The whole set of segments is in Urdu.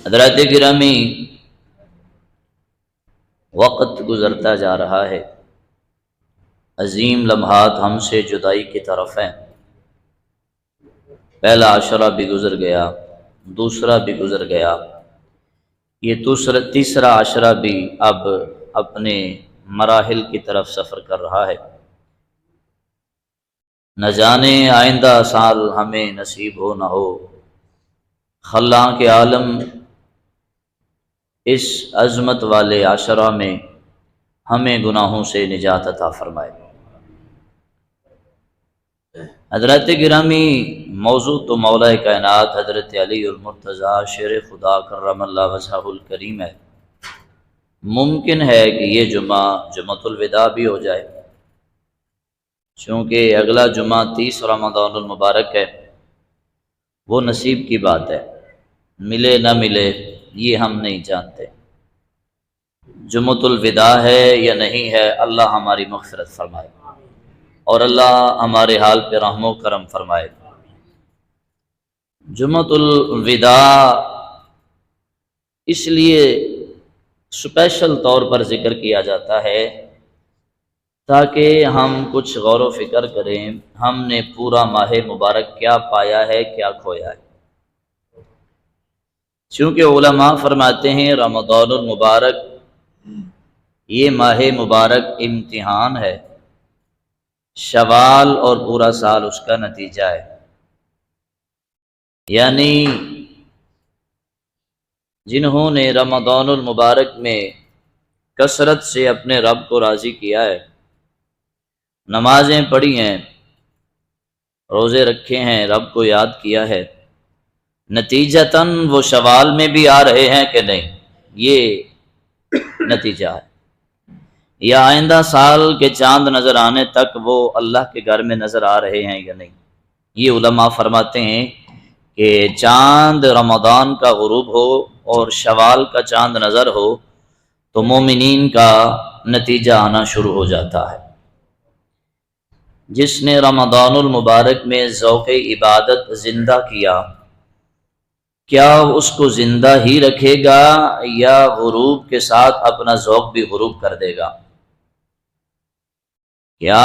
حضرات گرامی، وقت گزرتا جا رہا ہے، عظیم لمحات ہم سے جدائی کی طرف ہیں۔ پہلا عشرہ بھی گزر گیا، دوسرا بھی گزر گیا، یہ تیسرا عشرہ بھی اب اپنے مراحل کی طرف سفر کر رہا ہے۔ نہ جانے آئندہ سال ہمیں نصیب ہو نہ ہو، خلاق کے عالم اس عظمت والے عشرہ میں ہمیں گناہوں سے نجات عطا فرمائے۔ حضرات گرامی، موضوع تو مولا کائنات حضرت علی المرتضیٰ شیر خدا کرم اللہ وجہہ الکریم ہے۔ ممکن ہے کہ یہ جمعہ جمعۃ الوداع بھی ہو جائے، چونکہ اگلا جمعہ 30 رمضان المبارک ہے۔ وہ نصیب کی بات ہے، ملے نہ ملے یہ ہم نہیں جانتے۔ جمعۃ الوداع ہے یا نہیں ہے، اللہ ہماری مغفرت فرمائے اور اللہ ہمارے حال پہ رحم و کرم فرمائے۔ جمعۃ الوداع اس لیے اسپیشل طور پر ذکر کیا جاتا ہے تاکہ ہم کچھ غور و فکر کریں، ہم نے پورا ماہ مبارک کیا پایا ہے، کیا کھویا ہے۔ چونکہ علماء فرماتے ہیں رمضان المبارک یہ ماہ مبارک امتحان ہے، شوال اور پورا سال اس کا نتیجہ ہے۔ یعنی جنہوں نے رمضان المبارک میں کثرت سے اپنے رب کو راضی کیا ہے، نمازیں پڑھی ہیں، روزے رکھے ہیں، رب کو یاد کیا ہے، نتیجتاً وہ شوال میں بھی آ رہے ہیں کہ نہیں، یہ نتیجہ ہے۔ یا آئندہ سال کے چاند نظر آنے تک وہ اللہ کے گھر میں نظر آ رہے ہیں یا نہیں۔ یہ علماء فرماتے ہیں کہ چاند رمضان کا غروب ہو اور شوال کا چاند نظر ہو تو مومنین کا نتیجہ آنا شروع ہو جاتا ہے۔ جس نے رمضان المبارک میں ذوق عبادت زندہ کیا، کیا اس کو زندہ ہی رکھے گا یا غروب کے ساتھ اپنا ذوق بھی غروب کر دے گا؟ کیا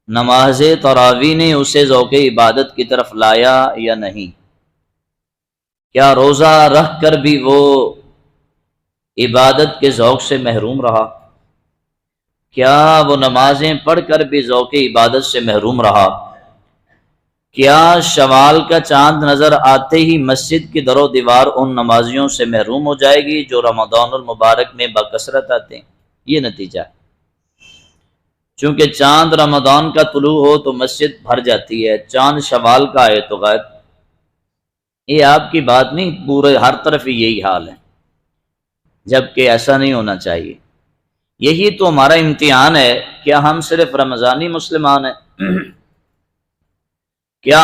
نماز تراویح نے اسے ذوق عبادت کی طرف لایا یا نہیں؟ کیا روزہ رکھ کر بھی وہ عبادت کے ذوق سے محروم رہا؟ کیا وہ نمازیں پڑھ کر بھی ذوق عبادت سے محروم رہا؟ کیا شوال کا چاند نظر آتے ہی مسجد کی در و دیوار ان نمازیوں سے محروم ہو جائے گی جو رمضان المبارک میں بکثرت آتے ہیں؟ یہ نتیجہ ہے۔ چونکہ چاند رمضان کا طلوع ہو تو مسجد بھر جاتی ہے، چاند شوال کا آئے تو غائب۔ یہ آپ کی بات نہیں، پورے ہر طرف یہی حال ہے، جبکہ ایسا نہیں ہونا چاہیے۔ یہی تو ہمارا امتحان ہے، کیا ہم صرف رمضانی مسلمان ہیں؟ کیا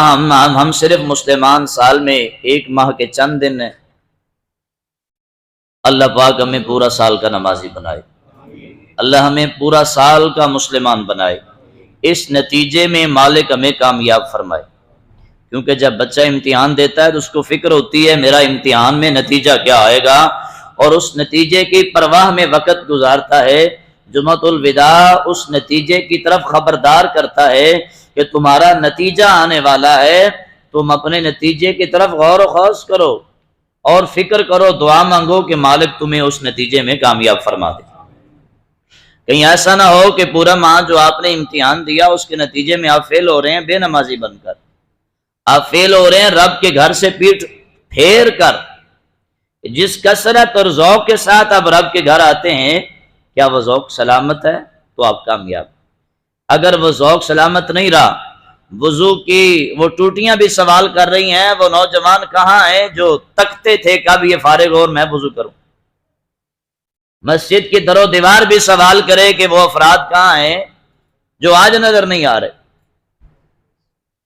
ہم صرف مسلمان سال میں ایک ماہ کے چند دن ہیں؟ اللہ پاک ہمیں پورا سال کا نمازی بنائے، اللہ ہمیں پورا سال کا مسلمان بنائے، اس نتیجے میں مالک ہمیں کامیاب فرمائے۔ کیونکہ جب بچہ امتحان دیتا ہے تو اس کو فکر ہوتی ہے میرا امتحان میں نتیجہ کیا آئے گا، اور اس نتیجے کی پرواہ میں وقت گزارتا ہے۔ جمعۃ الوداع اس نتیجے کی طرف خبردار کرتا ہے کہ تمہارا نتیجہ آنے والا ہے، تم اپنے نتیجے کی طرف غور و خوض کرو اور فکر کرو، دعا مانگو کہ مالک تمہیں اس نتیجے میں کامیاب فرما دے۔ کہیں ایسا نہ ہو کہ پورا ماہ جو آپ نے امتحان دیا اس کے نتیجے میں آپ فیل ہو رہے ہیں بے نمازی بن کر، آپ فیل ہو رہے ہیں رب کے گھر سے پیٹھ پھیر کر۔ جس کثرت اور ذوق کے ساتھ آپ رب کے گھر آتے ہیں، کیا وہ ذوق سلامت ہے تو آپ کامیاب۔ اگر وہ ذوق سلامت نہیں رہا، وضو کی وہ ٹوٹیاں بھی سوال کر رہی ہیں، وہ نوجوان کہاں ہیں جو تکتے تھے کب یہ فارغ ہو اور میں وضو کروں؟ مسجد کی در و دیوار بھی سوال کرے کہ وہ افراد کہاں ہیں جو آج نظر نہیں آ رہے۔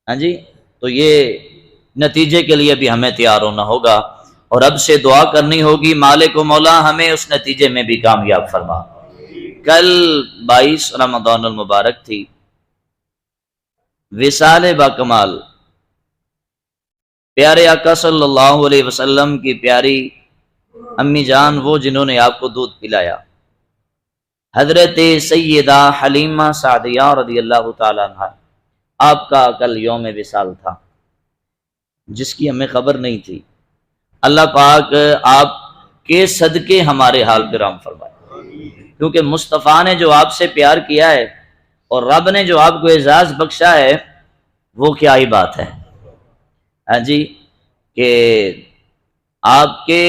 ہاں جی، تو یہ نتیجے کے لیے بھی ہمیں تیار ہونا ہوگا اور اب سے دعا کرنی ہوگی مالک و مولا ہمیں اس نتیجے میں بھی کامیاب فرما۔ کل 22 رمضان المبارک تھی، وصال با کمال پیارے آقا صلی اللہ علیہ وسلم کی پیاری امی جان، وہ جنہوں نے آپ کو دودھ پلایا، حضرت سیدہ حلیمہ سعدیہ رضی اللہ تعالیٰ عنہ، آپ کا کل یوم وصال تھا جس کی ہمیں خبر نہیں تھی۔ اللہ پاک آپ کے صدقے ہمارے حال پہ رحم فرمائے، کیونکہ مصطفیٰ نے جو آپ سے پیار کیا ہے اور رب نے جو آپ کو اعزاز بخشا ہے، وہ کیا ہی بات ہے ہاں جی، کہ آپ کے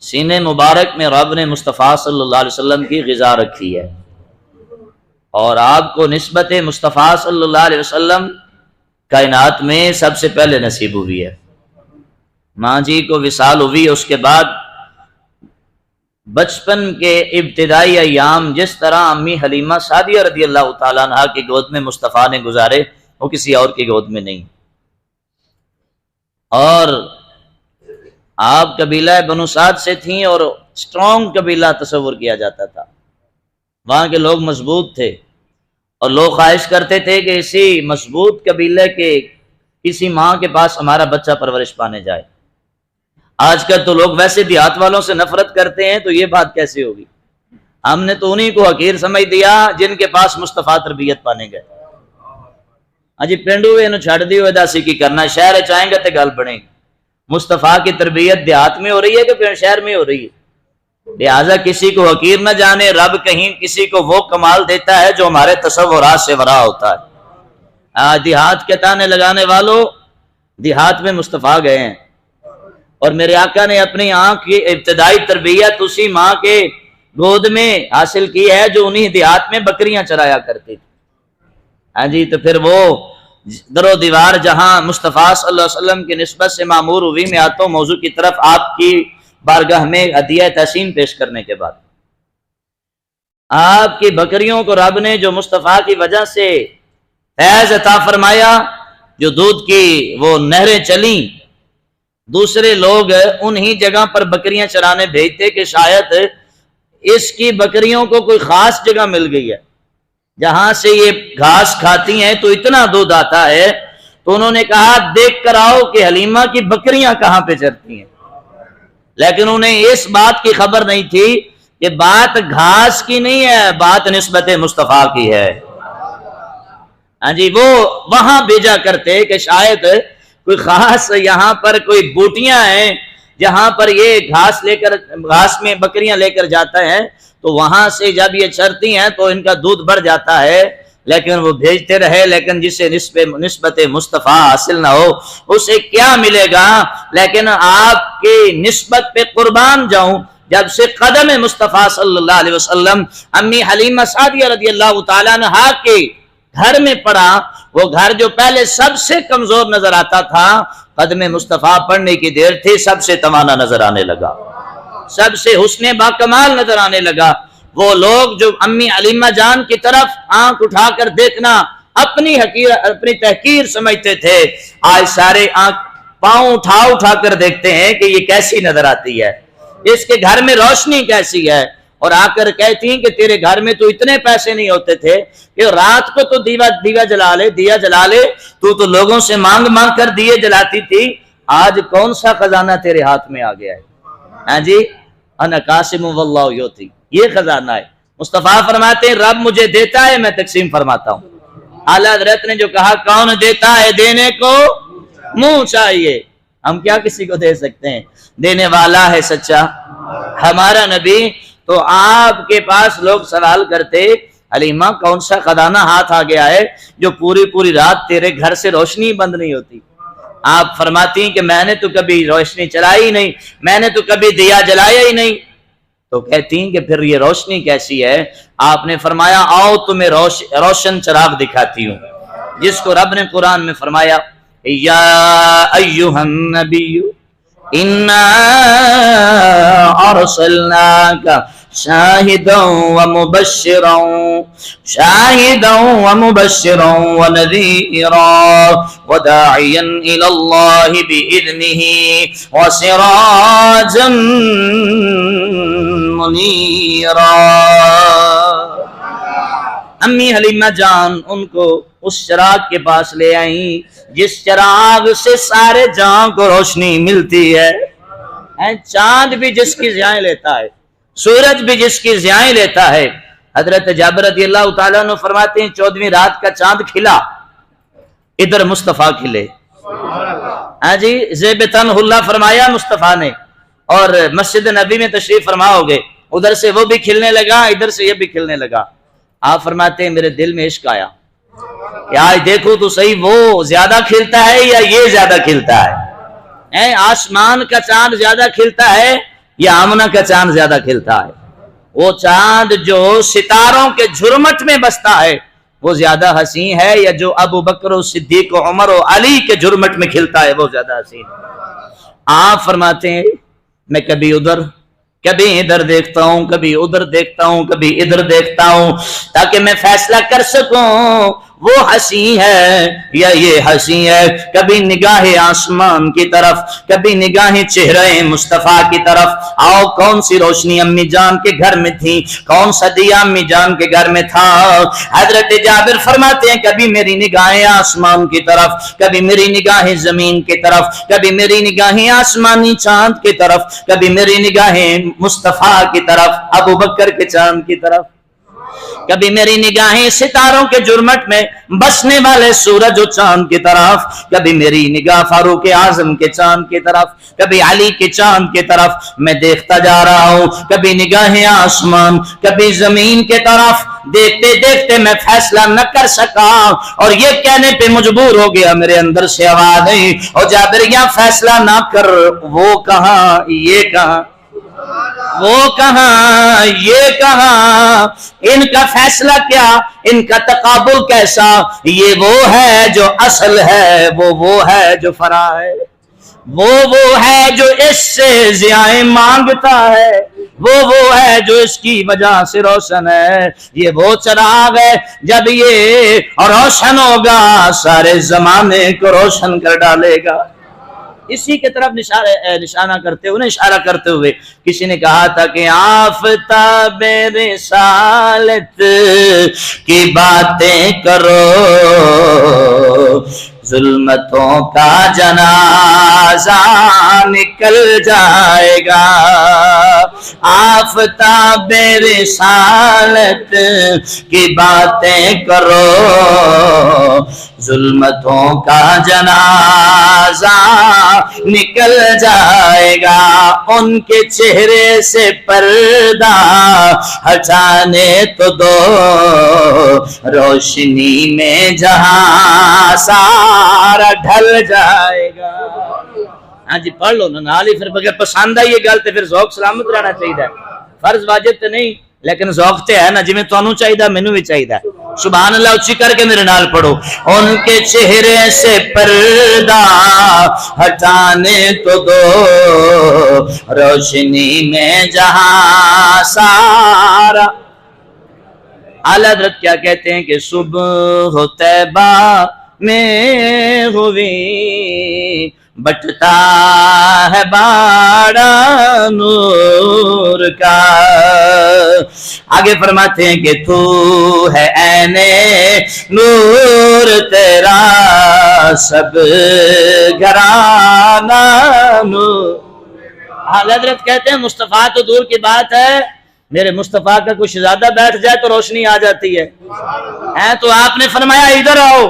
سینے مبارک میں رب نے مصطفیٰ صلی اللہ علیہ وسلم کی غذا رکھی ہے، اور آپ کو نسبت مصطفیٰ صلی اللہ علیہ وسلم کائنات میں سب سے پہلے نصیب ہوئی ہے۔ ماں جی کو وصال ہوئی، اس کے بعد بچپن کے ابتدائی ایام جس طرح امی حلیمہ سعدیہ رضی اللہ تعالیٰ عنہ کی گود میں مصطفیٰ نے گزارے، وہ کسی اور کی گود میں نہیں۔ اور آپ قبیلہ بنو سعد سے تھیں، اور اسٹرانگ قبیلہ تصور کیا جاتا تھا، وہاں کے لوگ مضبوط تھے، اور لوگ خواہش کرتے تھے کہ اسی مضبوط قبیلے کے کسی ماں کے پاس ہمارا بچہ پرورش پانے جائے۔ آج کل تو لوگ ویسے دیہات والوں سے نفرت کرتے ہیں، تو یہ بات کیسے ہوگی؟ ہم نے تو انہی کو حقیر سمجھ دیا جن کے پاس مصطفیٰ تربیت پانے گئے۔ جی پنڈو انہوں چھڑ دی ہوئے داسی کی کرنا، شہر چاہیں گے تو گل بنے گی۔ مصطفیٰ کی تربیت دیہات میں ہو رہی ہے کہ پھر شہر میں ہو رہی ہے؟ لہٰذا کسی کو حقیر نہ جانے، رب کہیں کسی کو وہ کمال دیتا ہے جو ہمارے تصورات سے ورا ہوتا ہے۔ دیہات کے تانے لگانے والوں، دیہات میں مصطفیٰ گئے ہیں، اور میرے آقا نے اپنی آنکھ کی ابتدائی تربیت اسی ماں کے گود میں حاصل کی ہے جو انہی دیہات میں بکریاں چرایا کرتی تھی۔ ہاں جی، تو پھر وہ در و دیوار جہاں مصطفیٰ صلی اللہ علیہ وسلم کی نسبت سے معمور ہوئی، میں آتا ہوں موضوع کی طرف۔ آپ کی بارگاہ میں ہدیہ تحسین پیش کرنے کے بعد، آپ کی بکریوں کو رب نے جو مصطفیٰ کی وجہ سے فیض عطا فرمایا، جو دودھ کی وہ نہریں چلیں، دوسرے لوگ انہی جگہ پر بکریاں چرانے بھیجتے کہ شاید اس کی بکریوں کو کوئی خاص جگہ مل گئی ہے جہاں سے یہ گھاس کھاتی ہیں تو اتنا دودھ آتا ہے۔ تو انہوں نے کہا دیکھ کر آؤ کہ حلیمہ کی بکریاں کہاں پہ چرتی ہیں، لیکن انہیں اس بات کی خبر نہیں تھی کہ بات گھاس کی نہیں ہے، بات نسبت مصطفیٰ کی ہے۔ ہاں جی، وہ وہاں بھیجا کرتے کہ شاید کوئی خاص یہاں پر کوئی بوٹیاں ہیں جہاں پر یہ گھاس میں بکریاں لے کر جاتا ہے، تو وہاں سے جب یہ چرتی ہیں تو ان کا دودھ بڑھ جاتا ہے، لیکن وہ بھیجتے رہے، لیکن جسے نسبت مصطفیٰ حاصل نہ ہو اسے کیا ملے گا؟ لیکن آپ کی نسبت پہ قربان جاؤں، جب سے قدم مصطفیٰ صلی اللہ علیہ وسلم امی حلیمہ سعدیہ رضی اللہ تعالیٰ عنہا کے گھر میں پڑا، وہ گھر جو پہلے سب سے کمزور نظر آتا تھا، قدم مصطفیٰ پڑھنے کی دیر تھی سب سے توانا نظر آنے لگا، سب سے حسن با کمال نظر آنے لگا۔ وہ لوگ جو امی حلیمہ جان کی طرف آنکھ اٹھا کر دیکھنا اپنی تحقیر سمجھتے تھے، آج سارے آنکھ پاؤں اٹھا کر دیکھتے ہیں کہ یہ کیسی نظر آتی ہے، اس کے گھر میں روشنی کیسی ہے، اور آ کر کہتی ہیں کہ تیرے گھر میں تو اتنے پیسے نہیں ہوتے تھے کہ رات کو تو دیا جلا لے، تو لوگوں سے مانگ کر دیے جلاتی تھی، آج کون سا خزانہ تیرے ہاتھ میں آ گیا ہے؟ ہاں جی، انا قاسم واللہ یعطی، یہ خزانہ ہے۔ مصطفیٰ فرماتے ہیں رب مجھے دیتا ہے، میں تقسیم فرماتا ہوں۔ اعلیٰ حضرت نے جو کہا کون دیتا ہے دینے کو منہ چاہیے، ہم کیا کسی کو دے سکتے ہیں؟ دینے والا ہے سچا ہمارا نبی۔ تو آپ کے پاس لوگ سوال کرتے حلیمہ کون سا خزانہ ہاتھ آ گیا ہے جو پوری رات تیرے گھر سے روشنی بند نہیں ہوتی؟ آپ فرماتی ہیں کہ میں نے تو کبھی روشنی چلائی نہیں، میں نے تو کبھی دیا جلایا ہی نہیں۔ تو کہتی ہیں کہ پھر یہ روشنی کیسی ہے؟ آپ نے فرمایا آؤ تمہیں روشن چراغ دکھاتی ہوں، جس کو رب نے قرآن میں فرمایا یا ایھا النبی انا ارسلناک شاہدا ومبشرا ونذیرا وداعیا الی اللہ بإذنہ وسراجا منیرا۔ امی حلیمہ جان ان کو اس چراغ کے پاس لے آئیں جس چراغ سے سارے جہاں کو روشنی ملتی ہے۔ چاند بھی جس کی ضیائیں لیتا ہے، سورج بھی جس کی ضیائیں لیتا ہے۔ حضرت جابر رضی اللہ تعالیٰ عنہ فرماتے ہیں 14ویں رات کا چاند کھلا، ادھر مصطفیٰ کھلے۔ ہاں جی، زیب تنہ اللہ فرمایا مصطفیٰ نے، اور مسجد نبی میں تشریف فرما ہو گئے، ادھر سے وہ بھی کھلنے لگا، ادھر سے یہ بھی کھلنے لگا۔ آپ فرماتے ہیں میرے دل میں عشق آیا کہ آج دیکھو تو صحیح وہ زیادہ کھلتا ہے یا یہ زیادہ کھلتا ہے، آسمان کا چاند زیادہ کھلتا ہے یا آمنہ کا چاند زیادہ کھلتا ہے؟ وہ چاند جو ستاروں کے جھرمٹ میں بستا ہے وہ زیادہ حسین ہے، یا جو ابو بکر و صدیق و عمر و علی کے جھرمٹ میں کھلتا ہے وہ زیادہ حسین ہے؟ آپ فرماتے ہیں میں کبھی ادھر کبھی ادھر دیکھتا ہوں، کبھی ادھر دیکھتا ہوں، کبھی ادھر دیکھتا ہوں، تاکہ میں فیصلہ کر سکوں وہ حسین ہے یا یہ حسین ہے۔ کبھی نگاہ آسمان کی طرف، کبھی نگاہ چہرے مصطفیٰ کی طرف۔ آؤ کون سی روشنی امی جان کے گھر میں تھی، کون سا دیا امی جان کے گھر میں تھا؟ حضرت جابر فرماتے ہیں کبھی میری نگاہیں آسمان کی طرف، کبھی میری نگاہیں زمین کی طرف، کبھی میری نگاہیں آسمانی چاند کی طرف، کبھی میری نگاہیں مصطفیٰ کی طرف، ابو بکر کے چاند کی طرف، کبھی میری نگاہیں ستاروں کے جرمٹ میں بسنے والے سورج و چاند کی طرف، کبھی میری نگاہ فاروق اعظم کے چاند کی طرف، کبھی علی کے چاند کی طرف۔ میں دیکھتا جا رہا ہوں، کبھی نگاہیں آسمان، کبھی زمین کے طرف۔ دیکھتے دیکھتے میں فیصلہ نہ کر سکا اور یہ کہنے پہ مجبور ہو گیا، میرے اندر سے آواز آئی اور جابر یہ فیصلہ نہ کر، وہ کہاں یہ کہاں، وہ کہاں یہ کہاں، ان کا فیصلہ کیا، ان کا تقابل کیسا؟ یہ وہ ہے جو اصل ہے، وہ ہے جو فرع ہے، وہ ہے جو اس سے ضیائیں مانگتا ہے، وہ ہے جو اس کی وجہ سے روشن ہے۔ یہ وہ چراغ ہے جب یہ روشن ہوگا سارے زمانے کو روشن کر ڈالے گا۔ اسی کی طرف اشارہ کرتے ہوئے کسی نے کہا تھا کہ آفتاب رسالت کی باتیں کرو، ظلمتوں کا جنازہ نکل جائے گا۔ آفتاب رسالت کی باتیں کرو، ظلمتوں کا جنازہ نکل جائے گا۔ ان کے چہرے سے پردہ ہٹانے تو دو، روشنی میں جہاں سارا ڈھل جائے گا۔ ہاں جی پڑھ لو نا نالی، پھر بغیر پسند آئی یہ گل تے پھر ذوق سلامت رہنا چاہیے، فرض واجب تے نہیں لیکن ذوق تے ہے نا، جویں تانوں چاہیے مینوں بھی چاہیے۔ سبحان اللہ اچھی کر کے میرے نال پڑھو۔ ان کے چہرے سے پردہ ہٹانے تو دو، روشنی میں جہاں سارا۔ اعلیٰ حضرت کیا کہتے ہیں کہ صبح طیبہ میں ہوئی بٹتا ہے باڑا نور کا۔ آگے فرماتے ہیں کہ تو ہے عین نور، تیرا سب گھرانہ نور۔ حضرت کہتے ہیں مصطفیٰ تو دور کی بات ہے، میرے مصطفیٰ کا کچھ زیادہ بیٹھ جائے تو روشنی آ جاتی ہے۔ تو آپ نے فرمایا ادھر آؤ،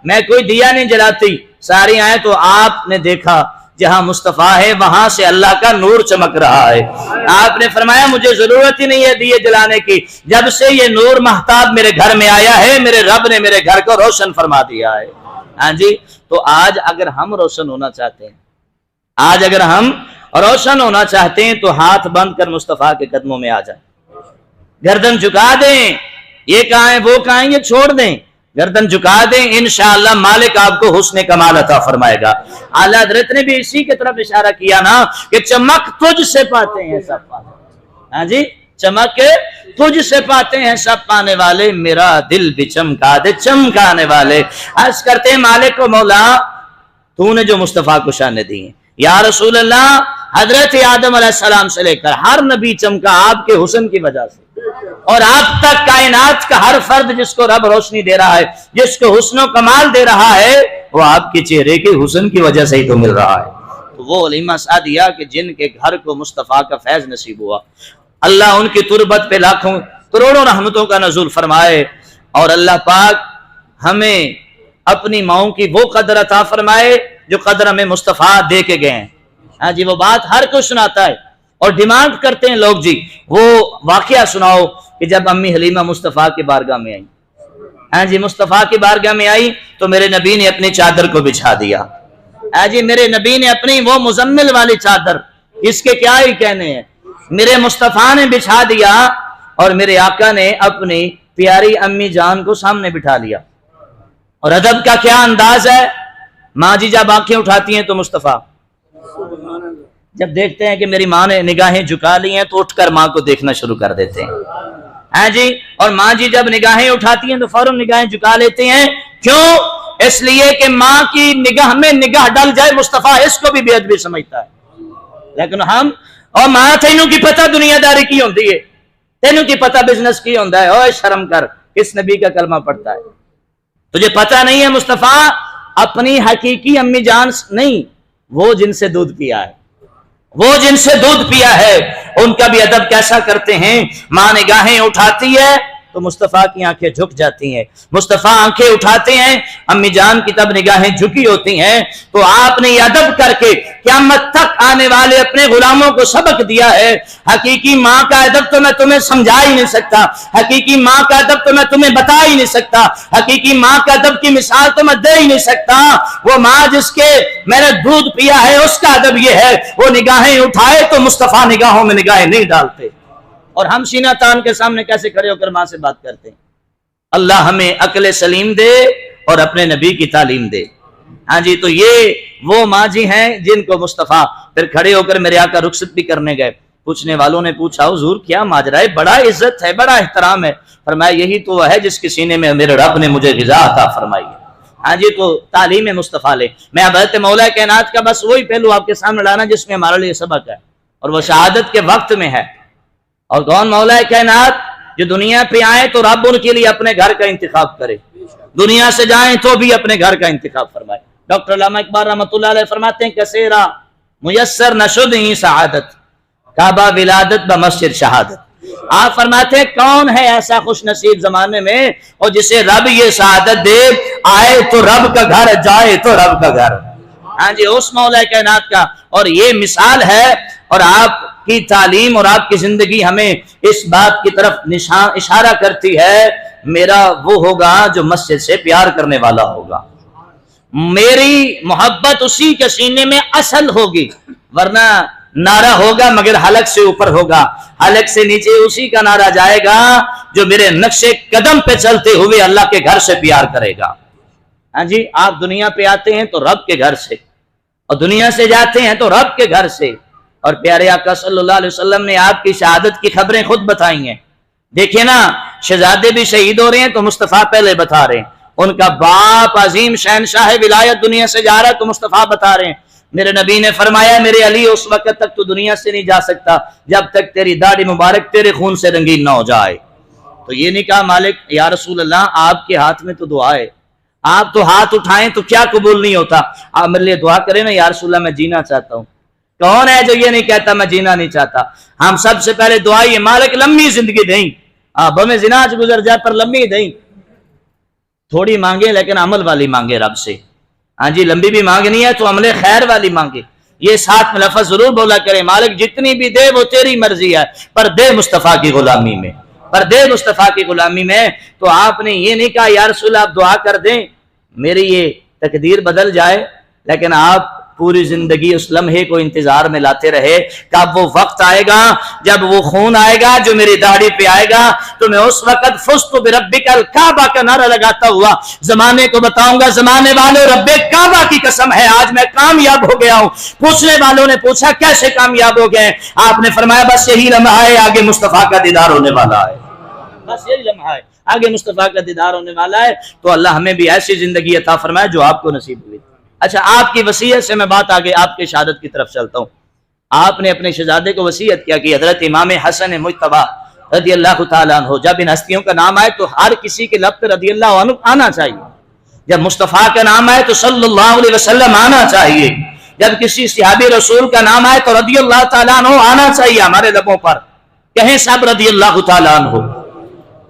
میں کوئی دیا نہیں جلاتی، ساری آئے تو آپ نے دیکھا جہاں مصطفیٰ ہے وہاں سے اللہ کا نور چمک رہا ہے۔ آپ نے فرمایا مجھے ضرورت ہی نہیں ہے دیے جلانے کی، جب سے یہ نور مہتاب میرے گھر میں آیا ہے میرے رب نے میرے گھر کو روشن فرما دیا ہے۔ ہاں جی، تو آج اگر ہم روشن ہونا چاہتے ہیں، آج اگر ہم روشن ہونا چاہتے ہیں تو ہاتھ بند کر مصطفیٰ کے قدموں میں آ جائیں، گردن جھکا دیں، یہ کہاں ہے وہ کہاں ہے یہ چھوڑ دیں، گردن جھکا دیں، انشاءاللہ مالک آپ کو حسن کمال عطا فرمائے گا۔ اعلیٰ حضرت نے بھی اسی کی طرف اشارہ کیا نا کہ چمک تجھ سے پاتے ہیں سب پانے والے۔ ہاں جی، چمک تجھ سے پاتے ہیں سب پانے والے، میرا دل بھی چمکا دے چمکانے والے۔ عرض کرتے ہیں مالک و مولا تو نے جو مصطفیٰ کو شان دی ہیں یا رسول اللہ، حضرت آدم علیہ السلام سے لے کر ہر نبی چمکا آپ کے حسن کی وجہ سے۔ اور اب تک کائنات کا ہر فرد جس کو رب روشنی دے رہا ہے، جس کو حسن و کمال دے رہا ہے، وہ آپ کے چہرے کے حسن کی وجہ سے ہی تو مل رہا ہے۔ تو وہ علیمہ سعدیہ کہ جن کے گھر کو مصطفیٰ کا فیض نصیب ہوا، اللہ ان کی تربت پہ لاکھوں کروڑوں رحمتوں کا نزول فرمائے، اور اللہ پاک ہمیں اپنی ماؤں کی وہ قدر عطا فرمائے جو قدر ہمیں مصطفیٰ دے کے گئے ہیں۔ ہاں جی، وہ بات ہر کوئی سناتا ہے اور ڈیمانڈ کرتے ہیں لوگ، جی وہ واقعہ سناؤ کہ جب امی حلیمہ مصطفیٰ کی بارگاہ میں آئی، ہاں جی مصطفیٰ کی بارگاہ میں آئی تو میرے نبی نے اپنی چادر کو بچھا دیا۔ ہاں جی، میرے نبی نے اپنی وہ مزمل والی چادر، اس کے کیا ہی کہنے ہیں، میرے مصطفیٰ نے بچھا دیا، اور میرے آقا نے اپنی پیاری امی جان کو سامنے بٹھا لیا۔ اور ادب کا کیا انداز ہے، ماں جی جب آنکھیں اٹھاتی ہیں تو مصطفیٰ جب دیکھتے ہیں کہ میری ماں نے نگاہیں جھکا لی ہیں تو اٹھ کر ماں کو دیکھنا شروع کر دیتے ہیں، ہاں جی، اور ماں جی جب نگاہیں اٹھاتی ہیں تو فوراً نگاہیں جھکا لیتے ہیں۔ کیوں؟ اس لیے کہ ماں کی نگاہ میں نگاہ ڈل جائے، مصطفیٰ اس کو بھی بے ادبی سمجھتا ہے۔ لیکن ہم، اور ماں تینوں کی پتہ دنیا داری کی ہوندی ہے، تینوں کی پتہ بزنس کی ہوندا ہے، اوے شرم کر، کس نبی کا کلمہ پڑھتا ہے، تجھے پتہ نہیں ہے مصطفیٰ اپنی حقیقی امی جان نہیں، وہ جن سے دودھ پیا ہے، وہ جن سے دودھ پیا ہے، ان کا بھی ادب کیسا کرتے ہیں۔ ماں نگاہیں اٹھاتی ہے تو مصطفیٰ کی آنکھیں جھک جاتی ہیں، مصطفیٰ آنکھیں اٹھاتے ہیں، امی جان کی تب نگاہیں جھکی ہوتی ہیں۔ تو آپ نے یہ ادب کر کے قیامت تک آنے والے اپنے غلاموں کو سبق دیا ہے۔ حقیقی ماں کا ادب تو میں تمہیں سمجھا ہی نہیں سکتا، حقیقی ماں کا ادب تو میں تمہیں بتا ہی نہیں سکتا، حقیقی ماں کا ادب کی مثال تو میں دے ہی نہیں سکتا۔ وہ ماں جس کے میں نے دودھ پیا ہے، اس کا ادب یہ ہے، وہ نگاہیں اٹھائے تو مصطفیٰ نگاہوں میں نگاہیں نہیں ڈالتے۔ اور ہم سینہ تان کے سامنے کیسے کھڑے ہو کر ماں سے بات کرتے ہیں۔ اللہ ہمیں عقل سلیم دے اور اپنے نبی کی تعلیم دے۔ ہاں جی، تو یہ وہ ماں جی ہیں جن کو مصطفیٰ پھر کھڑے ہو کر میرے آقا رخصت بھی کرنے گئے۔ پوچھنے والوں نے پوچھا حضور کیا ماجرا ہے، بڑا عزت ہے، بڑا احترام ہے۔ فرمایا یہی تو وہ ہے جس کے سینے میں میرے رب نے مجھے غذا عطا فرمائی ہے۔ ہاں جی، تو تعلیم مصطفیٰ لے۔ میں حضرت مولا کائنات کا بس وہی پہلو آپ کے سامنے لانا جس میں ہمارے لیے سبق ہے، اور وہ شہادت کے وقت میں ہے۔ اور کون مولا کائنات؟ جو دنیا پہ آئے تو رب ان کے لیے اپنے گھر کا انتخاب کرے، دنیا سے جائیں تو بھی اپنے گھر کا انتخاب فرمائے۔ ڈاکٹر علامہ اقبال رحمۃ اللہ علیہ فرماتے ہیں کثیرا میسر نشد ہی سعادت کعبہ ولادت بمسجد شہادت۔ آپ فرماتے ہیں کون ہے ایسا خوش نصیب زمانے میں اور جسے رب یہ سعادت دے، آئے تو رب کا گھر، جائے تو رب کا گھر۔ ہاں جی، اس مولا کائنات کا، اور یہ مثال ہے۔ اور آپ کی تعلیم اور آپ کی زندگی ہمیں اس بات کی طرف اشارہ کرتی ہے، میرا وہ ہوگا جو مسجد سے پیار کرنے والا ہوگا، میری محبت اسی کے سینے میں اصل ہوگی، ورنہ نعرہ ہوگا مگر حلق سے اوپر ہوگا، حلق سے نیچے اسی کا نعرہ جائے گا جو میرے نقش قدم پہ چلتے ہوئے اللہ کے گھر سے پیار کرے گا۔ ہاں جی، آپ دنیا پہ آتے ہیں تو رب کے گھر سے، اور دنیا سے جاتے ہیں تو رب کے گھر سے۔ اور پیارے آقا صلی اللہ علیہ وسلم نے آپ کی شہادت کی خبریں خود بتائی ہیں۔ دیکھیں نا، شہزادے بھی شہید ہو رہے ہیں تو مصطفیٰ پہلے بتا رہے ہیں، ان کا باپ عظیم شہنشاہ ولایت دنیا سے جا رہا ہے تو مصطفیٰ بتا رہے ہیں۔ میرے نبی نے فرمایا میرے علی اس وقت تک تو دنیا سے نہیں جا سکتا جب تک تیری داڑھی مبارک تیرے خون سے رنگین نہ ہو جائے۔ تو یہ نہیں کہا مالک یا رسول اللہ آپ کے ہاتھ میں تو دعا ہے، آپ تو ہاتھ اٹھائیں تو کیا قبول نہیں ہوتا، آپ میرے لیے دعا کریں نا یا رسول اللہ میں جینا چاہتا ہوں۔ کون ہے جو یہ نہیں کہتا میں جینا نہیں چاہتا؟ ہم سب سے پہلے دعا یہ مالک لمبی زندگی دیں، آپ ہمیں زناج گزر جائے پر لمبی دیں، تھوڑی مانگے لیکن عمل والی مانگے رب سے۔ ہاں جی، لمبی بھی مانگنی ہے تو عمل خیر والی مانگے۔ یہ ساتھ میں لفظ ضرور بولا کرے مالک جتنی بھی دے وہ تیری مرضی ہے پر دے مصطفیٰ کی غلامی میں، پر دے مصطفیٰ کی غلامی میں۔ تو آپ نے یہ نہیں کہا یا رسول اللہ آپ دعا کر دیں میری یہ تقدیر بدل جائے، لیکن آپ پوری زندگی اس لمحے کو انتظار میں لاتے رہے کہ اب وہ وقت آئے گا جب وہ خون آئے گا جو میری داڑھی پہ آئے گا تو میں اس وقت فزت بربک الکعبہ کا نعرہ لگاتا ہوا زمانے کو بتاؤں گا زمانے والوں رب کعبہ کی قسم ہے آج میں کامیاب ہو گیا ہوں۔ پوچھنے والوں نے پوچھا کیسے کامیاب ہو گئے؟ آپ نے فرمایا بس یہی لمحہ ہے آگے مصطفیٰ کا دیدار ہونے والا ہے، بس یہی لمحہ ہے آگے مصطفیٰ کا دیدار ہونے والا ہے۔ تو اللہ ہمیں بھی ایسی زندگی عطا فرمائے جو آپ کو نصیب ہوئی۔ اچھا، آپ کی وصیت سے میں بات آگے آپ کے شہادت کی طرف چلتا ہوں۔ آپ نے اپنے شہزادے کو وصیت کیا کہ حضرت امام حسن مجتبی رضی اللہ تعالیٰ عنہ. جب ان ہستیوں کا نام آئے تو ہر کسی کے لب پہ رضی اللہ عنہ آنا چاہیے. جب مصطفیٰ کا نام آئے تو صلی اللہ علیہ وسلم آنا چاہیے. جب کسی صحابی رسول کا نام آئے تو رضی اللہ تعالیٰ عنہ آنا چاہیے ہمارے لبوں پر. کہیں سب رضی اللہ تعالیٰ عنہ.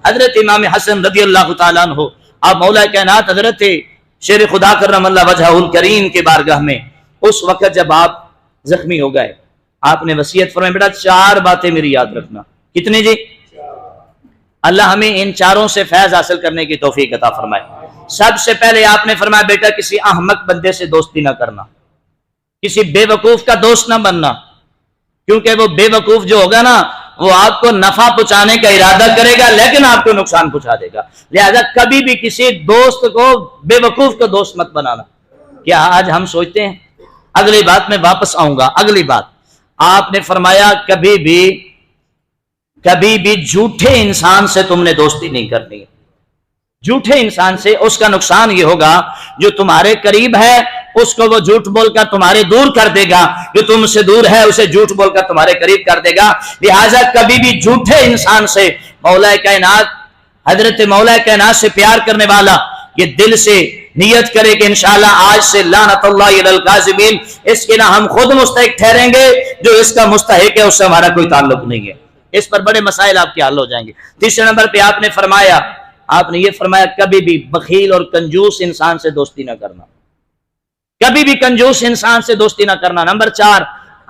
حضرت امام حسن رضی اللہ تعالیٰ عنہ آپ مولا کائنات حضرت شیر خدا کرم اللہ وجہہ الکریم کے بارگاہ میں اس وقت جب آپ زخمی ہو گئے, آپ نے وصیت فرمائی بیٹا 4 باتیں میری یاد رکھنا. کتنی جی؟ اللہ ہمیں ان 4 سے فیض حاصل کرنے کی توفیق عطا فرمائے. سب سے پہلے آپ نے فرمایا بیٹا کسی احمق بندے سے دوستی نہ کرنا, کسی بے وقوف کا دوست نہ بننا, کیونکہ وہ بے وقوف جو ہوگا نا وہ آپ کو نفع پہنچانے کا ارادہ کرے گا لیکن آپ کو نقصان پہنچا دے گا. لہذا کبھی بھی کسی دوست کو بے وقوف کا دوست مت بنانا. کیا آج ہم سوچتے ہیں؟ اگلی بات میں واپس آؤں گا. اگلی بات آپ نے فرمایا کبھی بھی جھوٹے انسان سے تم نے دوستی نہیں کرنی ہے. جھوٹے انسان سے اس کا نقصان یہ ہوگا جو تمہارے قریب ہے اس کو وہ جھوٹ بول کر تمہارے دور کر دے گا, جو تم سے دور ہے اسے جھوٹ بول کر تمہارے قریب کر دے گا. لہٰذا کبھی بھی جھوٹے انسان سے مولا کائنات حضرت مولا کائنات سے پیار کرنے والا یہ دل سے نیت کرے کہ انشاءاللہ آج سے لعنت اللہ علی الکاذبین, اس کے نہ ہم خود مستحق ٹھہریں گے, جو اس کا مستحق ہے اس سے ہمارا کوئی تعلق نہیں ہے. اس پر بڑے مسائل آپ کے حل ہو جائیں گے. تیسرے نمبر پہ آپ نے یہ فرمایا کبھی بھی بخیل اور کنجوس انسان سے دوستی نہ کرنا. کبھی بھی کنجوس انسان سے دوستی نہ کرنا. نمبر 4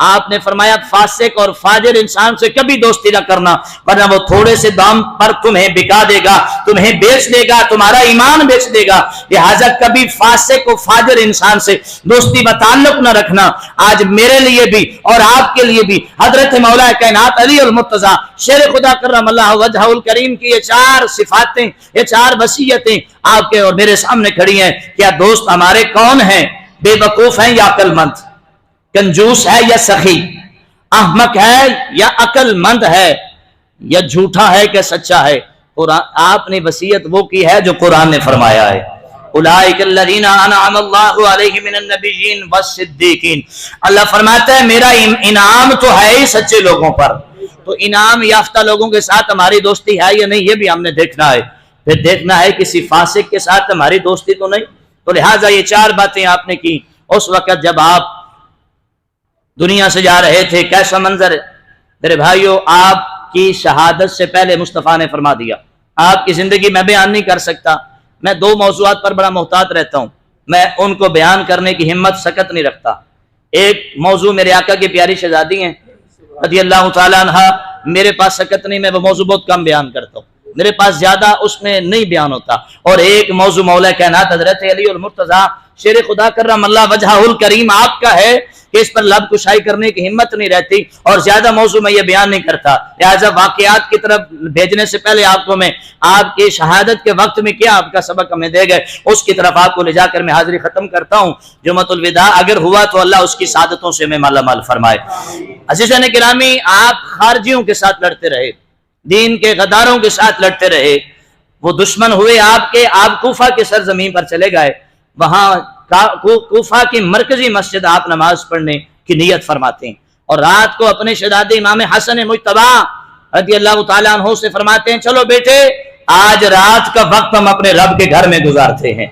آپ نے فرمایا فاسق اور فاجر انسان سے کبھی دوستی نہ کرنا, ورنہ وہ تھوڑے سے دام پر تمہیں بکا دے گا, تمہیں بیچ دے گا, تمہارا ایمان بیچ دے گا. لہٰذا کبھی فاسق و فاجر انسان سے دوستی بتعلق نہ رکھنا. آج میرے لیے بھی اور آپ کے لیے بھی حضرت مولا کائنات علی المرتضیٰ شیر خدا کرم اللہ وجہہ الکریم کی یہ 4 صفاتیں, یہ 4 وصیتیں آپ کے اور میرے سامنے کھڑی ہیں. کیا دوست ہمارے کون ہیں؟ بے وقوف ہیں یا عقل مند؟ کنجوس ہے یا سخی؟ احمق ہے یا عقل مند ہے؟ یا جھوٹا ہے کہ سچا ہے؟ قرآن آپ نے وصیت وہ کی ہے جو قرآن نے فرمایا ہے. اولئک الذین انعم اللہ علیہم من النبیین والصدیقین. اللہ فرماتا ہے میرا انعام تو ہے ہی سچے لوگوں پر. تو انعام یافتہ لوگوں کے ساتھ ہماری دوستی ہے یا نہیں یہ بھی ہم نے دیکھنا ہے. پھر دیکھنا ہے کسی فاسق کے ساتھ ہماری دوستی تو نہیں. تو لہٰذا یہ 4 باتیں آپ نے کی اس وقت جب آپ دنیا سے جا رہے تھے. کیسا منظر ہے میرے بھائیو. آپ کی شہادت سے پہلے مصطفیٰ نے فرما دیا. آپ کی زندگی میں بیان نہیں کر سکتا. میں 2 موضوعات پر بڑا محتاط رہتا ہوں, میں ان کو بیان کرنے کی ہمت سکت نہیں رکھتا. ایک موضوع میرے آقا کی پیاری شہزادی ہیں رضی اللہ تعالیٰ عنہ, میرے پاس سکت نہیں, میں وہ موضوع بہت کم بیان کرتا ہوں, میرے پاس زیادہ اس میں نہیں بیان ہوتا. اور ایک موضوع مولا کائنات حضرت علی المرتضیٰ شیر خدا کرم اللہ وجہہ الکریم آپ کا ہے کہ اس پر لب کشائی کرنے کی ہمت نہیں رہتی اور زیادہ موضوع میں یہ بیان نہیں کرتا. لہٰذا واقعات کی طرف بھیجنے سے پہلے آپ کو میں آپ کی شہادت کے وقت میں کیا آپ کا سبق ہمیں دے گئے اس کی طرف آپ کو لے جا کر میں حاضری ختم کرتا ہوں. جمعۃ الوداع اگر ہوا تو اللہ اس کی سعادتوں سے میں مالا مال فرمائے. عزیزان گرامی, آپ خارجیوں کے ساتھ لڑتے رہے, دین کے غداروں کے ساتھ لڑتے رہے. وہ دشمن ہوئے آپ کے, آپ کوفہ کے سرزمین پر چلے گئے. وہاں کوفہ کی مرکزی مسجد آپ نماز پڑھنے کی نیت فرماتے ہیں اور رات کو اپنے شہزادے امام حسن مجتبی رضی اللہ تعالیٰ عنہ سے فرماتے ہیں چلو بیٹے آج رات کا وقت ہم اپنے رب کے گھر میں گزارتے ہیں,